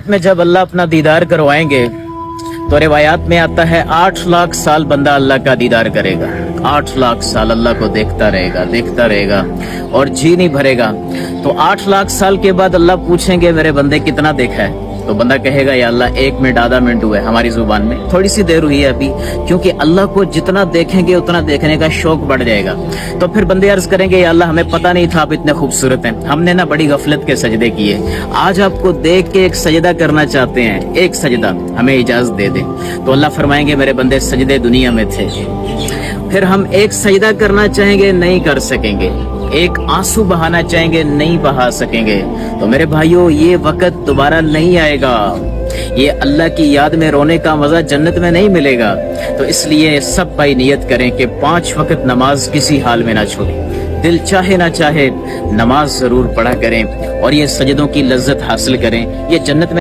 में जब अल्लाह अपना दीदार करवाएंगे तो रिवायात में आता है 8 लाख साल बंदा अल्लाह का दीदार करेगा। 8 लाख साल अल्लाह को देखता रहेगा और जी नहीं भरेगा। तो 8 लाख साल के बाद अल्लाह पूछेंगे मेरे बंदे कितना देखा है, तो बंदा कहेगा या अल्लाह 1 मिनट आधा मिनट हुआ है, हमारी जुबान में थोड़ी सी देर हुई है अभी, क्योंकि अल्लाह को जितना देखेंगे उतना देखने का शौक बढ़ जाएगा। तो फिर बंदे अर्ज करेंगे या अल्लाह हमें पता नहीं था आप इतने खूबसूरत हैं, हमने ना बड़ी गफलत के सजदे किए, आज आपको देख के एक सजदा करना चाहते हैं, एक सजदा हमें इजाजत दे दे। तो अल्लाह फरमाएंगे मेरे बंदे सजदे दुनिया में थे, फिर हम एक सजदा करना चाहेंगे नहीं कर सकेंगे, एक आंसू बहाना चाहेंगे नहीं बहा सकेंगे। तो मेरे भाइयों ये वक्त दोबारा नहीं आएगा, ये अल्लाह की याद में रोने का मजा जन्नत में नहीं मिलेगा। तो इसलिए सब भाई नियत करें कि 5 वक्त नमाज किसी हाल में ना छोड़ें, दिल चाहे ना चाहे नमाज जरूर पढ़ा करें और ये सजदों की लज्जत हासिल करें। ये जन्नत में